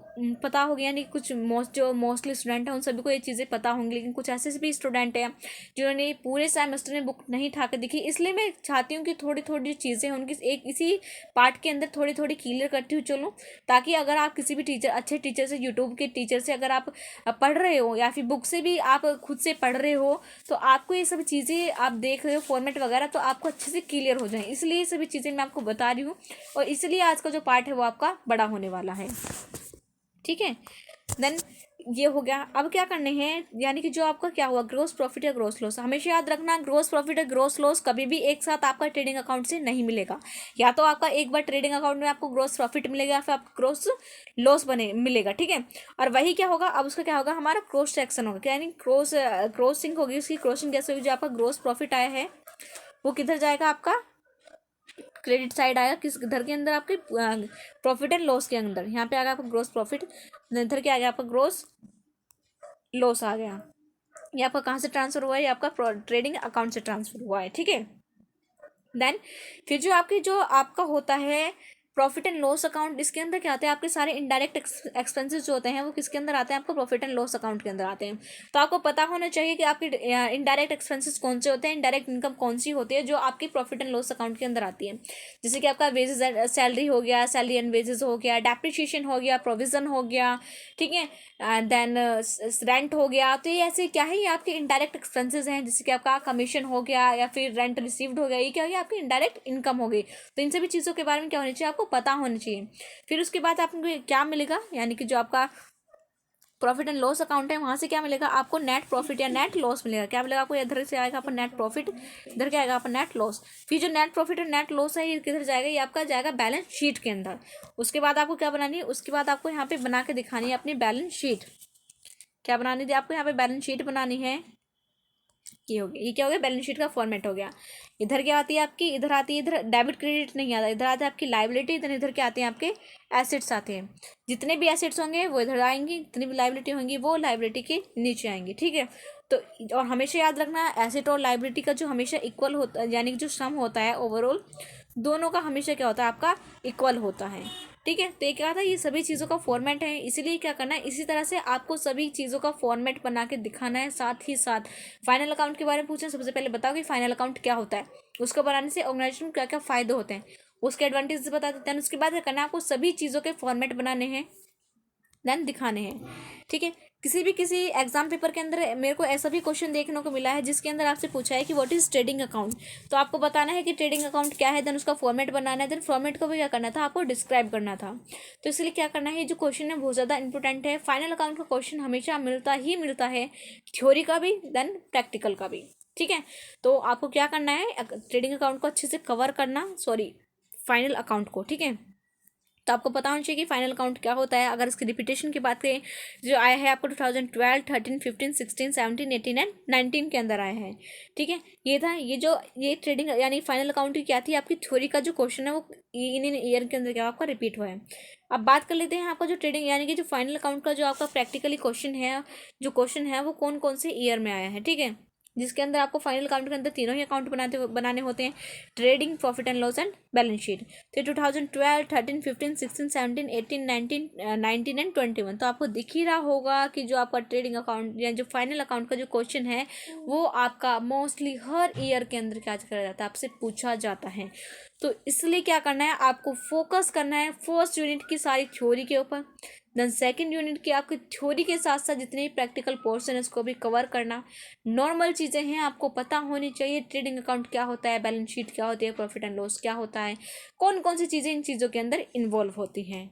पता हो गया, यानी कुछ जो मोस्टली स्टूडेंट हैं उन सभी को ये चीज़ें पता होंगी, लेकिन कुछ ऐसे भी स्टूडेंट हैं जिन्होंने पूरे सेमेस्टर में बुक नहीं उठा कर देखी। इसलिए मैं चाहती हूँ कि थोड़ी थोड़ी चीज़ें उनकी एक इसी पार्ट के अंदर थोड़ी थोड़ी क्लियर करती हुँ चलूँ, ताकि अगर आप किसी भी टीचर, अच्छे टीचर से, यूट्यूब के टीचर से अगर आप पढ़ रहे हो या फिर बुक से भी आप खुद से पढ़ रहे हो, तो आपको ये सब चीज़ें आप देख रहे हो फॉर्मेट वगैरह, तो आपको अच्छे से क्लियर हो जाए। इसलिए ये सभी चीज़ें मैं आपको बता रही हूँ, और इसलिए आज का जो पार्ट है वो आपका बड़ा होने वाला है। ठीक है, देन ये हो गया। अब क्या करने हैं, यानी कि जो आपका क्या हुआ, ग्रोस प्रॉफिट या ग्रोस लॉस। हमेशा याद रखना, ग्रोस प्रॉफिट या ग्रोस लॉस कभी भी एक साथ आपका ट्रेडिंग अकाउंट से नहीं मिलेगा। या तो आपका एक बार ट्रेडिंग अकाउंट में आपको ग्रोस प्रॉफिट मिलेगा, या फिर आपको ग्रोस लॉस बने मिलेगा। ठीक है, और वही क्या होगा, अब उसका क्या होगा, हमारा क्रॉस सेक्शन होगा, यानी क्रॉसिंग होगी। उसकी क्रॉसिंग कैसे होगी, जो आपका ग्रोस प्रॉफिट आया है वो किधर जाएगा, आपका क्रेडिट साइड आएगा, किस घर के अंदर, आपके प्रॉफिट एंड लॉस के अंदर। यहाँ पे आ गया आपका ग्रोस प्रॉफिट, इधर क्या आ गया आपका ग्रोस लॉस आ गया। ये आपका कहाँ से ट्रांसफर हुआ है, ये आपका ट्रेडिंग अकाउंट से ट्रांसफर हुआ है। ठीक है, देन फिर जो आपका होता है प्रॉफिट एंड लॉस अकाउंट, इसके अंदर क्या आते हैं, आपके सारे इनडायरेक्ट एक्सपेंसेस जो होते हैं वो किसके अंदर आते हैं, आपको प्रॉफिट एंड लॉस अकाउंट के अंदर आते हैं। तो आपको पता होना चाहिए कि आपके इनडायरेक्ट एक्सपेंसेस कौन से होते हैं, इनडायरेक्ट इनकम कौन सी होती है जो आपकी प्रॉफिट एंड लॉस अकाउंट के अंदर आती है। जैसे कि आपका वेजेस, सैलरी हो गया, सैलरी एंड वेजेस हो गया, डेप्रिशिएशन हो गया, प्रोविजन हो गया, ठीक है, देन रेंट हो गया। तो ये ऐसे क्या है, ये आपके इनडायरेक्ट एक्सपेंसेस हैं। जैसे कि आपका कमीशन हो गया या फिर रेंट रिसीव्ड हो गया, ये क्या हो गया, आपकी इनडायरेक्ट इनकम हो गई। तो इन सभी चीज़ों के बारे में क्या होनी चाहिए, आपको पता होना चाहिए। फिर उसके बाद आपको क्या मिलेगा, यानी कि जो आपका प्रॉफिट एंड लॉस अकाउंट है वहां से क्या मिलेगा, आपको नेट प्रॉफिट या नेट लॉस मिलेगा। क्या मिलेगा आपको, इधर से आएगा आपका नेट प्रॉफिट, इधर क्या आएगा आपका नेट लॉस। फिर जो नेट प्रॉफिट और नेट लॉस है ये किधर जाएगा, ये आपका जाएगा बैलेंस शीट के अंदर। उसके बाद आपको क्या बनानी है, उसके बाद आपको यहाँ पे बना के दिखानी है अपनी बैलेंस शीट। क्या बनानी थी आपको, यहाँ पे बैलेंस शीट बनानी है। ये हो गया, ये क्या हो गया, बैलेंस शीट का फॉर्मेट हो गया। इधर क्या आती है आपकी, इधर आती है, इधर डेबिट क्रेडिट नहीं आता, इधर आता है आपकी लाइबिलिटी, इधर क्या आते हैं आपके एसेट्स आते हैं। जितने भी एसेट्स होंगे वो इधर आएंगी, जितनी भी लाइबिलिटी होंगी वो लाइबिलिटी के नीचे आएंगी। ठीक है, तो और हमेशा याद रखना एसेट और लाइबिलिटी का जो हमेशा इक्वल होता है, यानी कि जो सम होता है ओवरऑल दोनों का हमेशा क्या होता है, आपका इक्वल होता है। ठीक है, तो ये क्या था, ये सभी चीज़ों का फॉर्मेट है। इसीलिए क्या करना है, इसी तरह से आपको सभी चीज़ों का फॉर्मेट बना के दिखाना है। साथ ही साथ फाइनल अकाउंट के बारे में पूछें, सबसे पहले बताओ कि फाइनल अकाउंट क्या होता है, उसको बनाने से ऑर्गेनाइजेशन क्या क्या फ़ायदे होते हैं, उसके एडवांटेज बता देते हैं। उसके बाद क्या करना है, आपको सभी चीज़ों के फॉर्मेट बनाने हैं, देन दिखाने हैं। ठीक है, किसी एग्जाम पेपर के अंदर मेरे को ऐसा भी क्वेश्चन देखने को मिला है जिसके अंदर आपसे पूछा है कि व्हाट इज ट्रेडिंग अकाउंट। तो आपको बताना है कि ट्रेडिंग अकाउंट क्या है, देन उसका फॉर्मेट बनाना है, देन फॉर्मेट को भी क्या करना था, आपको डिस्क्राइब करना था। तो इसलिए क्या करना है, जो क्वेश्चन है बहुत ज़्यादा इंपॉर्टेंट है। फाइनल अकाउंट का क्वेश्चन हमेशा मिलता है, थ्योरी का भी देन प्रैक्टिकल का भी। ठीक है, तो आपको क्या करना है, ट्रेडिंग अकाउंट को अच्छे से कवर करना, सॉरी फाइनल अकाउंट को। ठीक है, तो आपको पता होना चाहिए कि फाइनल अकाउंट क्या होता है। अगर इसकी रिपीटेशन की बात करें, जो आया है आपको 2012, 13, 15, 16, 17, 18 एंड 19 के अंदर आया है। ठीक है, ये था ये ट्रेडिंग यानी फाइनल अकाउंट की क्या थी, आपकी थ्योरी का जो क्वेश्चन है वो इन ईयर के अंदर क्या आपका रिपीट हुआ है। अब बात कर लेते हैं आपका जो ट्रेडिंग यानी कि जो फाइनल अकाउंट का जो आपका प्रैक्टिकली क्वेश्चन है वो कौन कौन से ईयर में आया है। ठीक है, जिसके अंदर आपको फाइनल अकाउंट के अंदर तीनों ही अकाउंट बनाने होते हैं, trading, profit and loss and balance sheet. तो 2012, 13, 15, 16, 17, 18, 19, 19 एंड 21। तो आपको दिख ही रहा होगा कि जो आपका ट्रेडिंग अकाउंट या जो फाइनल अकाउंट का जो क्वेश्चन है वो आपका मोस्टली हर ईयर के अंदर क्या करा जाता है, आपसे पूछा जाता है। तो इसलिए क्या करना है, आपको फोकस करना है फर्स्ट यूनिट की सारी थ्योरी के ऊपर, देन सेकंड यूनिट की आपकी थ्योरी के साथ साथ जितने भी प्रैक्टिकल पोर्शन है उसको भी कवर करना। नॉर्मल चीज़ें हैं, आपको पता होनी चाहिए ट्रेडिंग अकाउंट क्या होता है, बैलेंस शीट क्या होती है, प्रॉफिट एंड लॉस क्या होता है, कौन कौन सी चीज़ें इन चीज़ों के अंदर इन्वॉल्व होती हैं।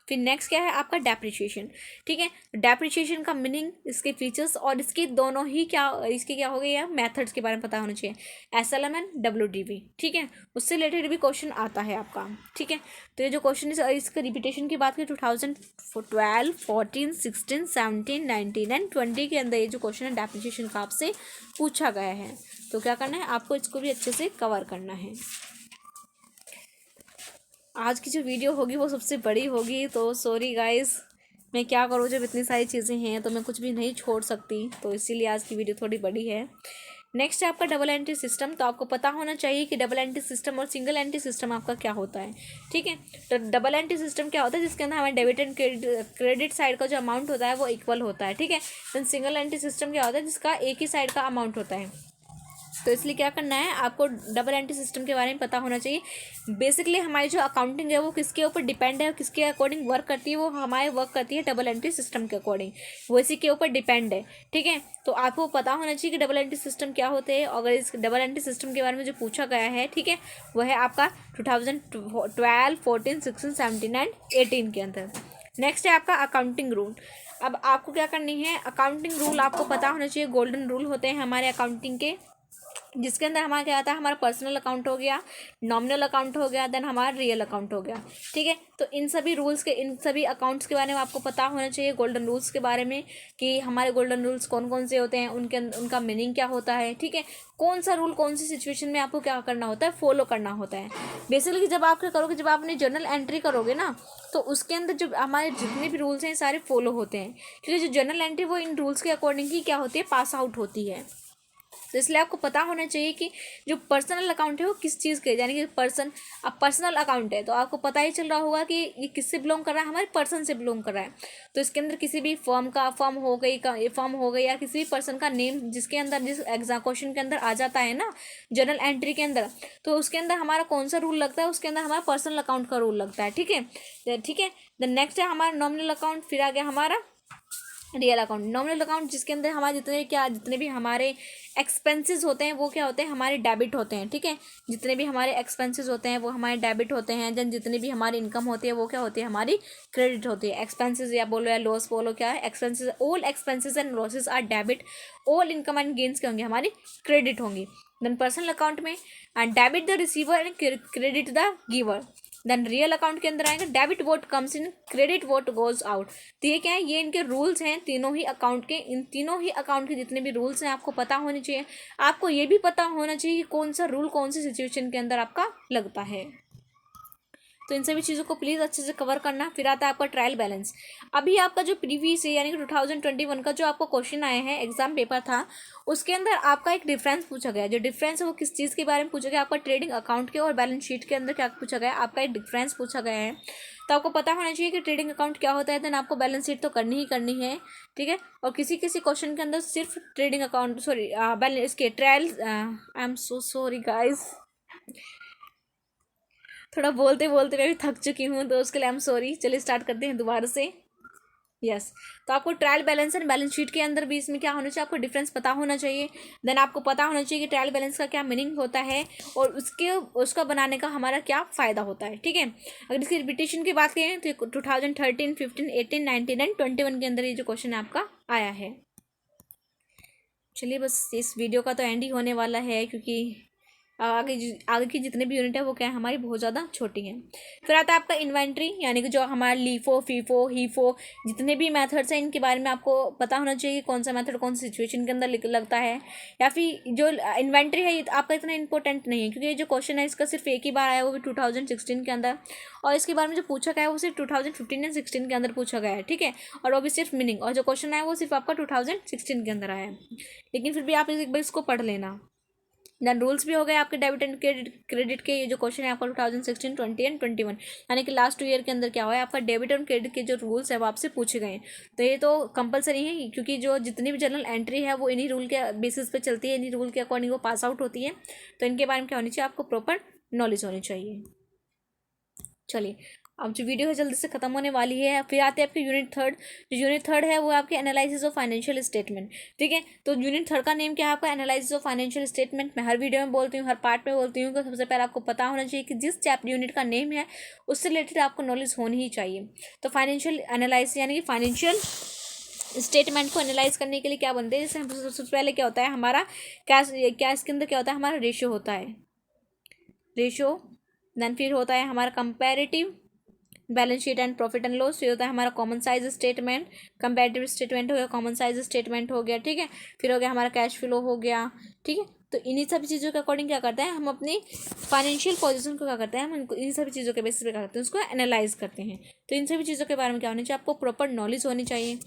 फिर नेक्स्ट क्या है आपका डेप्रिशिएशन। ठीक है, डेप्रिशिएशन का मीनिंग, इसके फीचर्स और इसके दोनों ही इसके क्या हो गए या मेथड्स के बारे में पता होना चाहिए, SLM एंड WDV। ठीक है, उससे रिलेटेड भी क्वेश्चन आता है आपका। ठीक है, तो ये जो क्वेश्चन है इसका रिपीटेशन की बात करें 2012, 14, 16, 17, 19 एंड 20 के अंदर ये जो क्वेश्चन है डेप्रिशिएशन का आपसे पूछा गया है। तो क्या करना है, आपको इसको भी अच्छे से कवर करना है। आज की जो वीडियो होगी वो सबसे बड़ी होगी, तो सॉरी गाइस, मैं क्या करूँ, जब इतनी सारी चीज़ें हैं तो मैं कुछ भी नहीं छोड़ सकती, तो इसीलिए आज की वीडियो थोड़ी बड़ी है। नेक्स्ट है आपका डबल एंट्री सिस्टम। तो आपको पता होना चाहिए कि डबल एंट्री सिस्टम और सिंगल एंट्री सिस्टम आपका क्या होता है, ठीक है। तो डबल एंट्री सिस्टम क्या होता है, जिसके अंदर हमारे डेबिट एंड क्रेडिट साइड का जो अमाउंट होता है वो इक्वल होता है, ठीक है। देन सिंगल एंट्री सिस्टम क्या होता है, जिसका एक ही साइड का अमाउंट होता है। तो इसलिए क्या करना है, आपको डबल एंट्री सिस्टम के बारे में पता होना चाहिए। बेसिकली हमारी जो अकाउंटिंग है वो किसके ऊपर डिपेंड है और किसके अकॉर्डिंग वर्क करती है, वो हमारे वर्क करती है डबल एंट्री सिस्टम के अकॉर्डिंग, वो इसी के ऊपर डिपेंड है, ठीक है। तो आपको पता होना चाहिए कि डबल एंट्री सिस्टम क्या होते हैं। अगर इस डबल एंट्री सिस्टम के बारे में जो पूछा गया है, ठीक है, वह है आपका 2012, 14, 16, 17 एंड 18 के अंदर। नेक्स्ट है आपका अकाउंटिंग रूल। अब आपको क्या करनी है, अकाउंटिंग रूल आपको पता होना चाहिए। गोल्डन रूल होते हैं हमारे अकाउंटिंग के, जिसके अंदर हमारा क्या आता है, हमारा पर्सनल अकाउंट हो गया, नॉमिनल अकाउंट हो गया, देन हमारा रियल अकाउंट हो गया, ठीक है। तो इन सभी रूल्स के, इन सभी अकाउंट्स के बारे में आपको पता होना चाहिए, गोल्डन रूल्स के बारे में, कि हमारे गोल्डन रूल्स कौन कौन से होते हैं, उनका मीनिंग क्या होता है, ठीक है। कौन सा रूल कौन सी सिचुएशन में आपको क्या करना होता है, फॉलो करना होता है। बेसिकली जब आप क्या करोगे, जब आप अपनी जर्नल एंट्री करोगे ना, तो उसके अंदर जो हमारे जितने भी रूल्स हैं सारे फॉलो होते हैं, क्योंकि जो जर्नल एंट्री वो इन रूल्स के अकॉर्डिंग ही क्या होती है, पास आउट होती है। तो इसलिए आपको पता होना चाहिए कि जो पर्सनल अकाउंट है वो किस चीज़ के, यानी कि अब पर्सनल अकाउंट है तो आपको पता ही चल रहा होगा कि ये किससे बिलोंग कर रहा है, हमारे पर्सन से बिलोंग कर रहा है। तो इसके अंदर किसी भी फर्म हो गई या किसी भी पर्सन का नेम जिसके अंदर, जिस एग्जाम क्वेश्चन के अंदर आ जाता है ना जर्नल एंट्री के अंदर, तो उसके अंदर हमारा कौन सा रूल लगता है, उसके अंदर हमारा पर्सनल अकाउंट का रूल लगता है, ठीक है, ठीक है। देन नेक्स्ट है हमारा नॉमिनल अकाउंट, फिर आ गया हमारा रियल अकाउंट। नॉमिनल अकाउंट जिसके अंदर हमारे जितने भी हमारे एक्सपेंसेस होते हैं वो क्या होते हैं, हमारे डेबिट होते हैं, ठीक है। जितने भी हमारे एक्सपेंसेस होते हैं वो हमारे डेबिट होते हैं। देन जितनी भी हमारी इनकम होती है वो क्या होती है, हमारी क्रेडिट होती है। एक्सपेंसेस या बोलो या लॉस बोलो, क्या है expenses, all expenses and losses are debit, all income and gains क्या होंगे, हमारी क्रेडिट होंगी। देन पर्सनल अकाउंट में debit the receiver and credit the giver. Then real account के अंदर आएंगे debit what comes in, credit what goes out. तो ये क्या है, ये इनके रूल्स हैं तीनों ही अकाउंट के। इन तीनों ही अकाउंट के जितने भी रूल्स हैं आपको पता होने चाहिए। आपको ये भी पता होना चाहिए कि कौन सा रूल कौन सी सिचुएशन के अंदर आपका लगता है। तो इन सभी चीज़ों को प्लीज़ अच्छे से कवर करना। फिर आता है आपका ट्रायल बैलेंस। अभी आपका जो प्रीवियस है यानी कि 2021 का जो आपका क्वेश्चन आया है, एग्जाम पेपर था, उसके अंदर आपका एक डिफरेंस पूछा गया। जो डिफरेंस है वो किस चीज़ के बारे में पूछा गया, आपका ट्रेडिंग अकाउंट के और बैलेंस शीट के अंदर क्या पूछा गया, आपका एक डिफरेंस पूछा गया है। तो आपको पता होना चाहिए कि ट्रेडिंग अकाउंट क्या होता है, देन आपको बैलेंस शीट तो करनी ही करनी है, ठीक है। और किसी किसी क्वेश्चन के अंदर सिर्फ ट्रेडिंग अकाउंट, सॉरी बैलेंस, इसके trial, I am so sorry guys, थोड़ा बोलते बोलते मैं भी थक चुकी हूँ, तो उसके लिए आई एम सॉरी। चलिए स्टार्ट करते हैं दोबारा से। यस, तो आपको trial balance and balance sheet के अंदर भी इसमें क्या होना चाहिए, आपको डिफरेंस पता होना चाहिए। देन आपको पता होना चाहिए कि ट्रायल बैलेंस का क्या मीनिंग होता है और उसका बनाने का हमारा क्या फ़ायदा होता है, ठीक है। अगर इसकी रिपीटेशन की बात करें तो 2013, 15, 18, 19 एंड 21 के अंदर ये जो क्वेश्चन आपका आया है। चलिए बस इस वीडियो का तो एंड ही होने वाला है, क्योंकि आगे की जितने भी यूनिट है वो क्या है, हमारी बहुत ज़्यादा छोटी हैं। फिर आता है आपका इन्वेंट्री, यानी कि जो हमारा लीफो, फीफो, हीफो, जितने भी मेथड्स हैं इनके बारे में आपको पता होना चाहिए कौन सा मेथड कौन सी सिचुएशन के अंदर लगता है। या फिर जो इन्वेंट्री है ये आपका इतना इंपॉर्टेंट नहीं है, क्योंकि ये जो क्वेश्चन है इसका सिर्फ एक ही बार आया, वो भी 2016 के अंदर, और इसके बारे में जो पूछा गया है वो सिर्फ 2015 एंड 16 के अंदर पूछा गया है, ठीक है। और वो भी सिर्फ मीनिंग, और जो क्वेश्चन आया वो सिर्फ आपका 2016 के अंदर आया है, लेकिन फिर भी आप एक बार इसको पढ़ लेना। देन रूल्स भी हो गए आपके डेबिट एंड क्रेडिट के। ये जो क्वेश्चन है आपका 2016, 20 एंड 21, यानी कि लास्ट 2 ईयर के अंदर क्या हुआ है, आपका डेबिट एंड क्रेडिट के जो रूल्स है वो आपसे पूछे गए हैं। तो ये तो कंपलसरी है, क्योंकि जो जितनी भी जनरल एंट्री है वो इन्हीं रूल के बेसिस पे चलती है, इन्हीं रूल के अकॉर्डिंग वो पास आउट होती है। तो इनके बारे में क्या होनी चाहिए, आपको प्रॉपर नॉलेज होनी चाहिए। चलिए अब जो वीडियो है जल्दी से खत्म होने वाली है। फिर आते हैं आपके यूनिट थर्ड। जो यूनिट थर्ड है वो आपके एनालिसिस ऑफ फाइनेंशियल स्टेटमेंट, ठीक है। तो यूनिट थर्ड का नेम क्या है आपका, एनालिसिस ऑफ फाइनेंशियल स्टेटमेंट। मैं हर वीडियो में बोलती हूँ, हर पार्ट में बोलती हूँ कि सबसे पहले आपको पता होना चाहिए कि जिस चैप्टर यूनिट का नेम है उससे रिलेटेड आपको नॉलेज होनी ही चाहिए। तो फाइनेंशियल एनालिसिस यानी कि फाइनेंशियल स्टेटमेंट को एनालाइज करने के लिए क्या बनते हैं, जैसे सबसे पहले क्या होता है हमारा, क्या इसके अंदर क्या होता है, हमारा रेशियो होता है, रेशियो। देन फिर होता है हमारा comparative balance sheet and profit and loss. फिर होता है हमारा common size statement, comparative statement हो गया, कॉमन साइज स्टेटमेंट हो गया, ठीक है। फिर हो गया हमारा कैश फ्लो हो गया, ठीक है। तो इन्हीं सभी चीज़ों के अकॉर्डिंग क्या करते हैं हम अपनी फाइनेंशियल पोजीशन को क्या करते हैं, हम इनको इन सभी चीज़ों के बेसिस पे क्या करते हैं, उसको एनालाइज करते हैं। तो इन सभी चीज़ों के बारे में क्या होनी चाहिए, आपको प्रॉपर नॉलेज होनी चाहिए।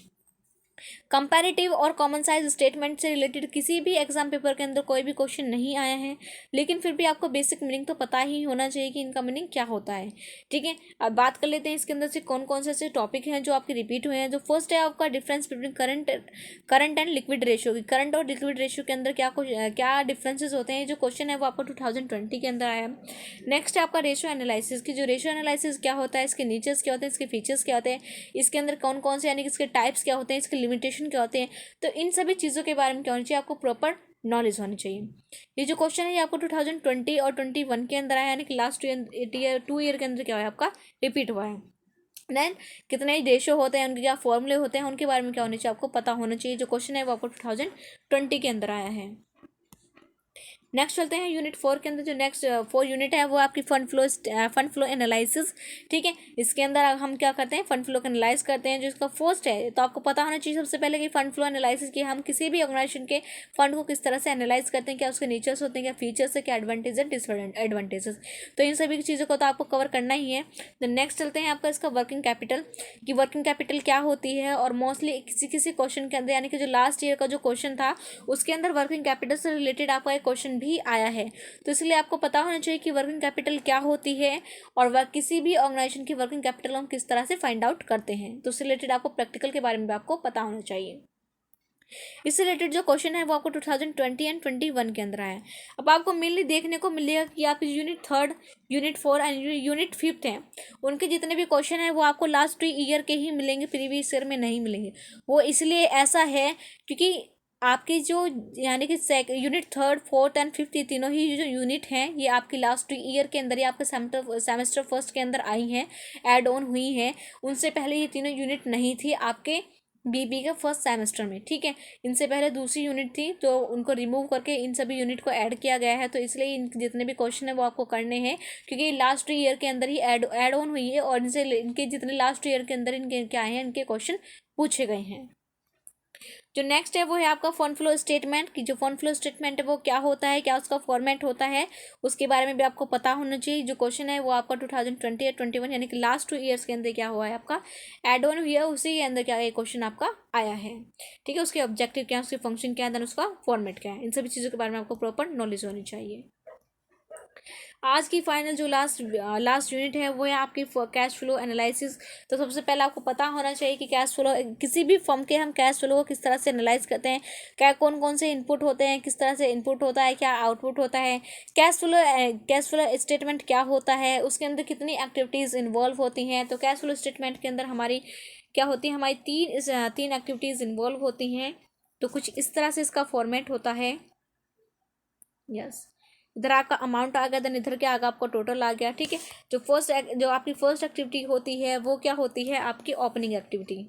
कंपैरेटिव और कॉमन साइज स्टेटमेंट से रिलेटेड किसी भी एग्जाम पेपर के अंदर कोई भी क्वेश्चन नहीं आया है, लेकिन फिर भी आपको बेसिक मीनिंग तो पता ही होना चाहिए कि इनका मीनिंग क्या होता है। ठीक है, अब बात कर लेते हैं इसके अंदर से कौन कौन से ऐसे टॉपिक हैं जो आपके रिपीट हुए हैं। जो फर्स्ट है आपका difference between current and liquid ratio की। करंट और लिक्विड रेशियो के अंदर क्या डिफरेंसेस होते हैं, जो क्वेश्चन है वो आपको 2020 के अंदर आया। नेक्स्ट है आपका रेशियो एनालिसिस की। जो रेशियो एनालिसिस क्या होता है, इसके नेचर्स क्या होते हैं, इसके फीचर्स क्या होते हैं, इसके अंदर कौन कौन से यानी कि इसके टाइप्स क्या होते हैं, इसके लिमिटेशन क्या होते हैं, तो इन सभी चीज़ों के बारे में क्या होना चाहिए, आपको प्रॉपर नॉलेज होनी चाहिए। ये जो क्वेश्चन है ये आपको 2020 और 21 के अंदर आया, यानी कि लास्ट ईयर 2 ईयर के अंदर क्या हुआ आपका रिपीट हुआ है। देन कितने रेशियो होते हैं, उनके क्या फॉर्मूले होते हैं, उनके बारे में क्या होना चाहिए, आपको पता होना चाहिए। जो क्वेश्चन है वो आपको 2020 के अंदर आया है। नेक्स्ट चलते हैं यूनिट 4 के अंदर। जो नेक्स्ट 4 यूनिट है वो आपकी फंड फ्लो एनालिसिस। ठीक है, इसके अंदर हम क्या करते हैं, फंड फ्लो को एनालाइज करते हैं। जो इसका फर्स्ट है तो आपको पता होना चाहिए सबसे पहले कि फंड फ्लो एनालिसिस की हम किसी भी ऑर्गेनाइजेशन के फंड को किस तरह से एनालाइज करते हैं, क्या उसके नेचर्स होते हैं, क्या फीचर्स है, क्या एडवांटेज है, डिसएडवांटेजेस, तो इन सभी चीज़ों को तो आपको कवर करना ही है। देन नेक्स्ट चलते हैं आपका इसका वर्किंग कैपिटल की। वर्किंग कैपिटल क्या होती है, और मोस्टली किसी किसी क्वेश्चन के अंदर यानी कि जो लास्ट ईयर का जो क्वेश्चन था उसके अंदर वर्किंग कैपिटल से रिलेटेड आपका एक क्वेश्चन भी आया है। तो इसलिए आपको पता होना चाहिए कि वर्किंग कैपिटल क्या होती है, और वह किसी भी ऑर्गेनाइजेशन की वर्किंग कैपिटल हम किस तरह से फाइंड आउट करते हैं। तो उससे रिलेटेड आपको प्रैक्टिकल के बारे में भी आपको पता होना चाहिए। इससे रिलेटेड जो क्वेश्चन है वो आपको 2020 एंड 21 के अंदर आया है। अब आपको मेनली देखने को मिलेगा कि आप यूनिट 3, यूनिट 4 एंड यूनिट 5 हैं, उनके जितने भी क्वेश्चन हैं वो आपको लास्ट ईयर के ही मिलेंगे, प्रीवियस ईयर में नहीं मिलेंगे। वो इसलिए ऐसा है क्योंकि आपकी जो यानी कि यूनिट 3, 4 एंड 5 ये तीनों ही जो यूनिट हैं ये आपकी लास्ट ईयर के अंदर ही आपके सेमेस्टर फर्स्ट के अंदर आई हैं, ऐड ऑन हुई हैं। उनसे पहले ये तीनों यूनिट नहीं थी आपके बीबी के फर्स्ट सेमेस्टर में। ठीक है, इनसे पहले दूसरी यूनिट थी तो उनको रिमूव करके इन सभी यूनिट को ऐड किया गया है। तो इसलिए इन जितने भी क्वेश्चन है वो आपको करने हैं, क्योंकि लास्ट ईयर के अंदर ही ऐड ऑन हुई है, और इनके जितने लास्ट ईयर के अंदर इनके क्या है, इनके क्वेश्चन पूछे गए हैं। जो नेक्स्ट है वो है आपका फंड फ्लो स्टेटमेंट की। जो फंड फ्लो स्टेटमेंट है वो क्या होता है, क्या उसका फॉर्मेट होता है, उसके बारे में भी आपको पता होना चाहिए। जो क्वेश्चन है वो आपका 2020 या 21 यानी कि लास्ट 2 ईयर्स के अंदर क्या हुआ है, आपका एड ऑन हुआ है, उसी के अंदर क्या है क्वेश्चन आपका आया है। ठीक है, उसके ऑब्जेक्टिव क्या है, उसके फंक्शन क्या है, देन उसका फॉर्मेट क्या है, इन सभी चीज़ों के बारे में आपको प्रॉपर नॉलेज होनी चाहिए। आज की फाइनल जो लास्ट यूनिट है वो है आपकी कैश फ्लो एनालिसिस। तो सबसे पहले आपको पता होना चाहिए कि कैश फ्लो किसी भी फर्म के हम कैश फ्लो को किस तरह से एनालाइज करते हैं, क्या कौन कौन से इनपुट होते हैं, किस तरह से इनपुट होता है, क्या आउटपुट होता है, कैश फ्लो स्टेटमेंट क्या होता है, उसके अंदर कितनी एक्टिविटीज़ इन्वॉल्व होती हैं। तो कैश फ्लो स्टेटमेंट के अंदर हमारी क्या होती है, हमारी तीन एक्टिविटीज़ इन्वॉल्व होती हैं। तो कुछ इस तरह से इसका फॉर्मेट होता है। यस, इधर आपका अमाउंट आ गया, देन इधर क्या आ गया, आपका टोटल आ गया। ठीक है, जो आपकी फर्स्ट एक्टिविटी होती है वो क्या होती है, आपकी ओपनिंग एक्टिविटी।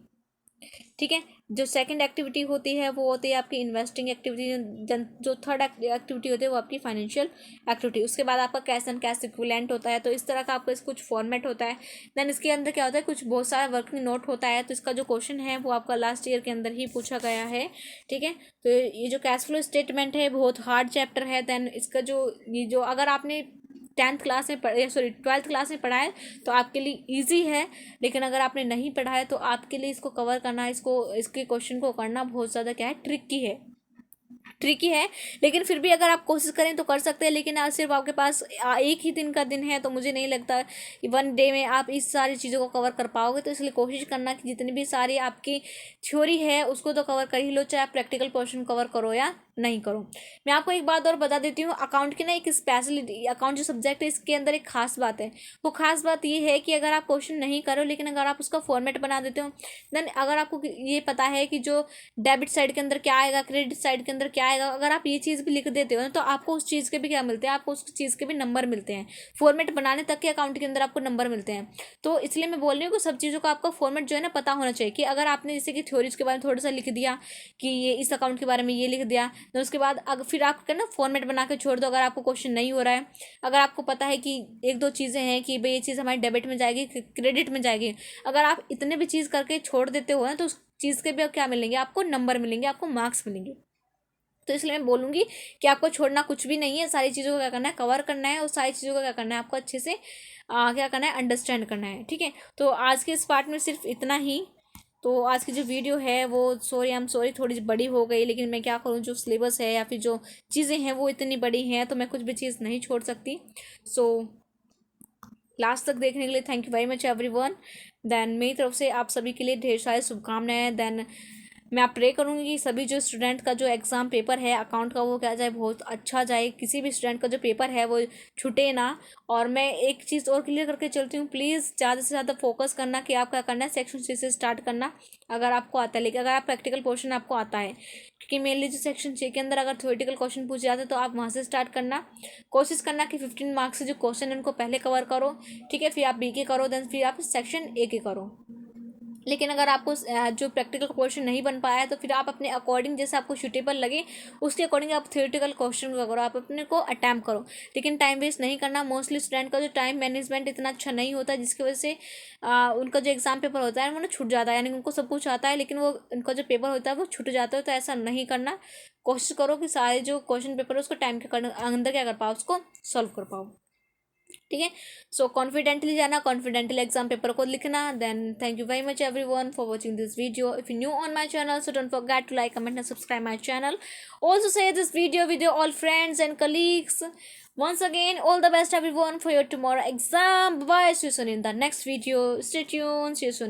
ठीक है, जो सेकंड एक्टिविटी होती है वो होती है आपकी इन्वेस्टिंग एक्टिविटी। जो थर्ड एक्टिविटी होती है वो आपकी फाइनेंशियल एक्टिविटी। उसके बाद आपका कैश एंड कैश इक्विवेलेंट होता है। तो इस तरह का आपका कुछ फॉर्मेट होता है। देन इसके अंदर क्या होता है, कुछ बहुत सारा वर्किंग नोट होता है। तो इसका जो क्वेश्चन है वो आपका लास्ट ईयर के अंदर ही पूछा गया है। ठीक है, तो ये जो कैश फ्लो स्टेटमेंट है बहुत हार्ड चैप्टर है। देन इसका जो अगर आपने 10th क्लास में 12th क्लास में पढ़ा है तो आपके लिए इजी है, लेकिन अगर आपने नहीं पढ़ा है तो आपके लिए इसको कवर करना, इसके क्वेश्चन को करना बहुत ज़्यादा क्या है, ट्रिकी है। लेकिन फिर भी अगर आप कोशिश करें तो कर सकते हैं। लेकिन आज सिर्फ आपके पास एक ही दिन का दिन है, तो मुझे नहीं लगता कि 1 डे में आप इस सारी चीज़ों को कवर कर पाओगे। तो इसलिए कोशिश करना कि जितनी भी सारी आपकी थ्योरी है उसको तो कवर कर ही लो, चाहे आप प्रैक्टिकल पोर्शन कवर करो या नहीं करो। मैं आपको एक बात और बता देती हूँ, अकाउंट की ना एक स्पेशलिटी, अकाउंट जो सब्जेक्ट है इसके अंदर एक खास बात है। वो खास बात ये है कि अगर आप क्वेश्चन नहीं करो लेकिन अगर आप उसका फॉर्मेट बना देते हो, देन अगर आपको ये पता है कि जो डेबिट साइड के अंदर क्या आएगा, क्रेडिट साइड के अंदर क्या आएगा, अगर आप ये चीज़ भी लिख देते हो तो आपको उस चीज़ के भी क्या मिलते हैं, आपको उस चीज़ के भी नंबर मिलते हैं। फॉर्मेट बनाने तक के अकाउंट के अंदर आपको नंबर मिलते हैं। तो इसलिए मैं बोल रही हूँ कि सब चीज़ों का आपका फॉर्मेट जो है ना पता होना चाहिए। कि अगर आपने जैसे कि थ्योरीज के बारे में थोड़ा सा लिख दिया कि ये इस अकाउंट के बारे में ये लिख दिया, तो उसके बाद अगर फिर आप ना फॉर्मेट बना के छोड़ दो। अगर आपको क्वेश्चन नहीं हो रहा है, अगर आपको पता है कि एक दो चीज़ें हैं कि भाई ये चीज़ हमारी डेबिट में जाएगी, क्रेडिट में जाएगी, अगर आप इतने भी चीज़ करके छोड़ देते हो ना तो उस चीज़ के भी क्या मिलेंगे, आपको नंबर मिलेंगे, आपको मार्क्स मिलेंगे। तो इसलिए मैं बोलूँगी कि आपको छोड़ना कुछ भी नहीं है, सारी चीज़ों को क्या करना है, कवर करना है, और सारी चीज़ों को क्या करना है, आपको अच्छे से क्या करना है, अंडरस्टैंड करना है। ठीक है, तो आज के इस पार्ट में सिर्फ इतना ही। तो आज की जो वीडियो है वो आई एम सॉरी थोड़ी बड़ी हो गई, लेकिन मैं क्या करूँ, जो सिलेबस है या फिर जो चीज़ें हैं वो इतनी बड़ी हैं तो मैं कुछ भी चीज़ नहीं छोड़ सकती। सो लास्ट तक देखने के लिए thank you very much everyone. Then मेरी तरफ से आप सभी के लिए ढेर सारी शुभकामनाएं। देन मैं आप प्रे करूँगी कि सभी जो स्टूडेंट का जो एग्ज़ाम पेपर है अकाउंट का वो क्या जाए, बहुत अच्छा जाए, किसी भी स्टूडेंट का जो पेपर है वो छूटे ना। और मैं एक चीज़ और क्लियर करके चलती हूँ, प्लीज़ ज़्यादा से ज़्यादा फोकस करना कि आप क्या करना है, सेक्शन सी से स्टार्ट करना अगर आपको आता है। लेकिन अगर आप प्रैक्टिकल पोर्शन आपको आता है, क्योंकि मेनली जो सेक्शन सी के अंदर अगर थ्योरेटिकल क्वेश्चन पूछे जाते हैं तो आप वहाँ से स्टार्ट करना। कोशिश करना कि 15 मार्क्स से जो क्वेश्चन है उनको पहले कवर करो, ठीक है, फिर आप बी के करो, देन फिर आप सेक्शन ए के करो। लेकिन अगर आपको जो प्रैक्टिकल क्वेश्चन नहीं बन पाया है तो फिर आप अपने अकॉर्डिंग जैसे आपको सूटेबल लगे उसके अकॉर्डिंग आप थ्योरेटिकल क्वेश्चन करो, आप अपने को अटैम्प्ट करो। लेकिन टाइम वेस्ट नहीं करना। मोस्टली स्टूडेंट का जो टाइम मैनेजमेंट इतना अच्छा नहीं होता, जिसकी वजह से उनका जो एग्जाम पेपर होता है वो ना छूट जाता है, यानी उनको सब कुछ आता है लेकिन वो उनका जो पेपर होता है वो छूट जाता है। तो ऐसा नहीं करना, कोशिश करो कि सारे जो क्वेश्चन पेपर है उसको टाइम के अंदर क्या कर पाओ, उसको सॉल्व कर पाओ, ठीक है। सो कॉन्फिडेंटली जाना, कॉन्फिडेंटली एग्जाम पेपर को लिखना। Then thank you very much everyone for watching this video. If you new on my channel so don't forget to like, comment and subscribe my channel. Also share this video with your all friends and colleagues. Once again, all the best everyone for your tomorrow exam. Bye bye. See you soon in the next video. Stay tuned. See you soon.